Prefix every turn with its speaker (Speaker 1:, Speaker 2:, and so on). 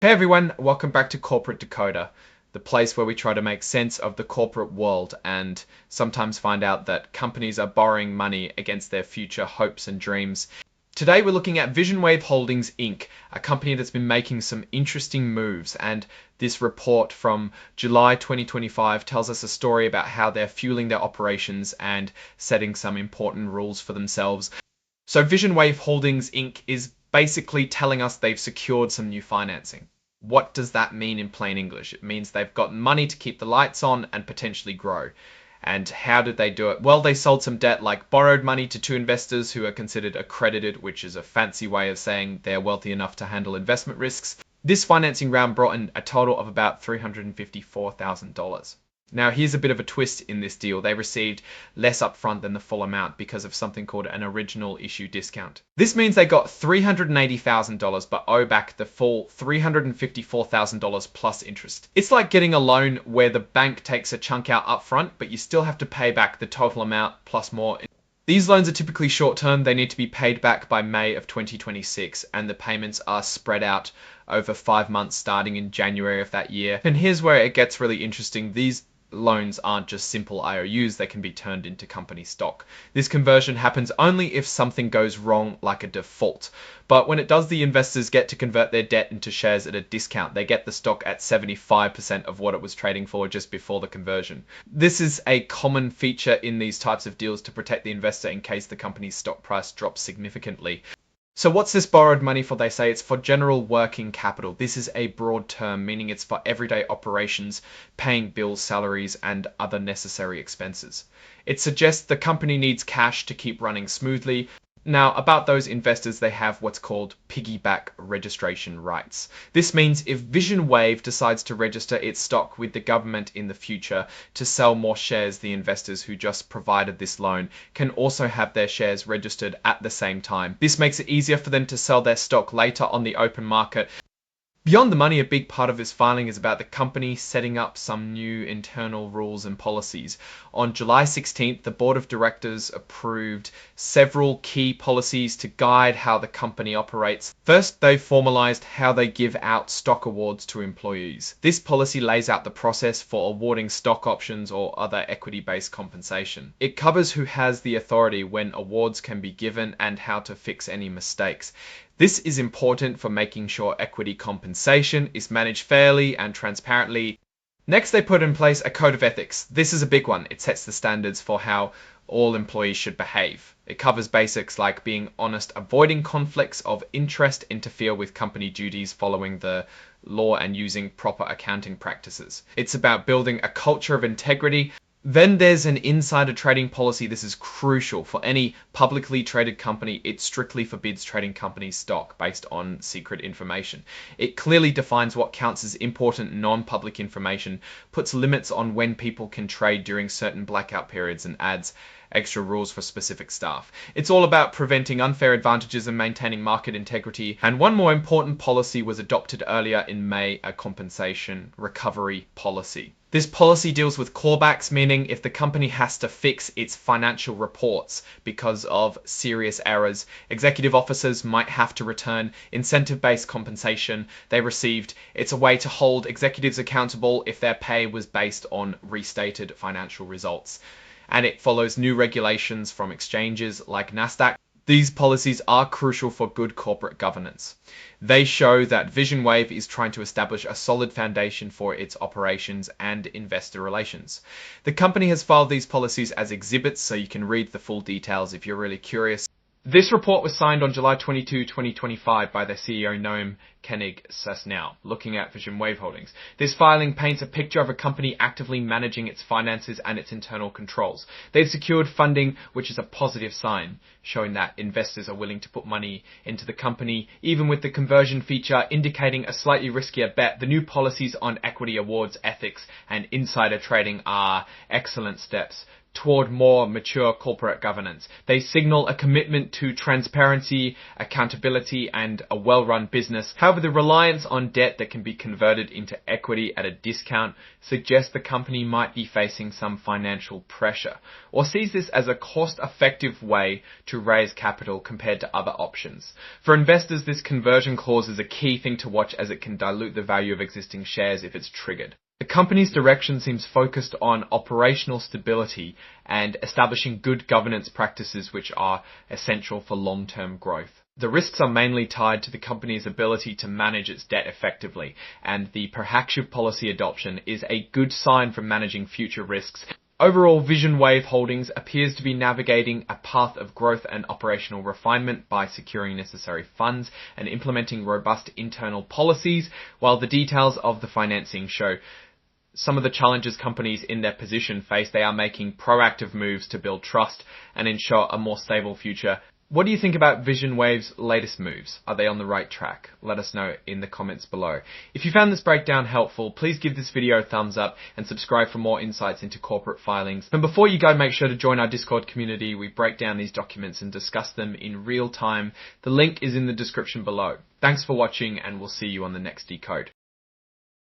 Speaker 1: Hey everyone, welcome back to Corporate Decoder, the place where we try to make sense of the corporate world and sometimes find out that companies are borrowing money against their future hopes and dreams. Today we're looking at VisionWave Holdings Inc., a company that's been making some interesting moves, and this report from July 2025 tells us a story about how they're fueling their operations and setting some important rules for themselves. So VisionWave Holdings Inc. is basically telling us they've secured some new financing. What does that mean in plain English? It means they've got money to keep the lights on and potentially grow. And how did they do it? Well, they sold some debt, like borrowed money to two investors who are considered accredited, which is a fancy way of saying they're wealthy enough to handle investment risks. This financing round brought in a total of about $354,000. Now, here's a bit of a twist in this deal. They received less upfront than the full amount because of something called an original issue discount. This means they got $380,000 but owe back the full $354,000 plus interest. It's like getting a loan where the bank takes a chunk out upfront, but you still have to pay back the total amount plus more. These loans are typically short-term. They need to be paid back by May of 2026, and the payments are spread out over 5 months starting in January of that year. And here's where it gets really interesting. These loans aren't just simple IOUs, they can be turned into company stock. This conversion happens only if something goes wrong, like a default. But when it does, the investors get to convert their debt into shares at a discount. They get the stock at 75% of what it was trading for just before the conversion. This is a common feature in these types of deals to protect the investor in case the company's stock price drops significantly. So what's this borrowed money for? They say it's for general working capital. This is a broad term, meaning it's for everyday operations, paying bills, salaries, and other necessary expenses. It suggests the company needs cash to keep running smoothly. Now, about those investors, they have what's called piggyback registration rights. This means if VisionWave decides to register its stock with the government in the future to sell more shares, the investors who just provided this loan can also have their shares registered at the same time. This makes it easier for them to sell their stock later on the open market. Beyond the money, a big part of this filing is about the company setting up some new internal rules and policies. On July 16th, the board of directors approved several key policies to guide how the company operates. First, they formalized how they give out stock awards to employees. This policy lays out the process for awarding stock options or other equity-based compensation. It covers who has the authority when awards can be given and how to fix any mistakes. This is important for making sure equity compensation is managed fairly and transparently. Next, they put in place a code of ethics. This is a big one. It sets the standards for how all employees should behave. It covers basics like being honest, avoiding conflicts of interest, interfere with company duties, following the law, and using proper accounting practices. It's about building a culture of integrity. Then there's an insider trading policy. This is crucial for any publicly traded company. It strictly forbids trading companies' stock based on secret information. It clearly defines what counts as important non-public information, puts limits on when people can trade during certain blackout periods, and adds extra rules for specific staff. It's all about preventing unfair advantages and maintaining market integrity. And one more important policy was adopted earlier in May, a compensation recovery policy. This policy deals with clawbacks, meaning if the company has to fix its financial reports because of serious errors, executive officers might have to return incentive-based compensation they received. It's a way to hold executives accountable if their pay was based on restated financial results. And it follows new regulations from exchanges like NASDAQ. These policies are crucial for good corporate governance. They show that VisionWave is trying to establish a solid foundation for its operations and investor relations. The company has filed these policies as exhibits, so you can read the full details if you're really curious. This report was signed on July 22, 2025 by their CEO Noam Koenig-Sasnow, looking at VisionWave Holdings. This filing paints a picture of a company actively managing its finances and its internal controls. They've secured funding, which is a positive sign, showing that investors are willing to put money into the company, even with the conversion feature indicating a slightly riskier bet. The new policies on equity awards, ethics, and insider trading are excellent steps toward more mature corporate governance. They signal a commitment to transparency, accountability, and a well-run business. However, the reliance on debt that can be converted into equity at a discount suggests the company might be facing some financial pressure, or sees this as a cost-effective way to raise capital compared to other options. For investors, this conversion clause is a key thing to watch as it can dilute the value of existing shares if it's triggered. The company's direction seems focused on operational stability and establishing good governance practices which are essential for long-term growth. The risks are mainly tied to the company's ability to manage its debt effectively, and the proactive policy adoption is a good sign for managing future risks. Overall, VisionWave Holdings appears to be navigating a path of growth and operational refinement by securing necessary funds and implementing robust internal policies, while the details of the financing show some of the challenges companies in their position face. They are making proactive moves to build trust and ensure a more stable future. What do you think about VisionWave's latest moves? Are they on the right track? Let us know in the comments below. If you found this breakdown helpful, please give this video a thumbs up and subscribe for more insights into corporate filings. And before you go, make sure to join our Discord community. We break down these documents and discuss them in real time. The link is in the description below. Thanks for watching, and we'll see you on the next Decode.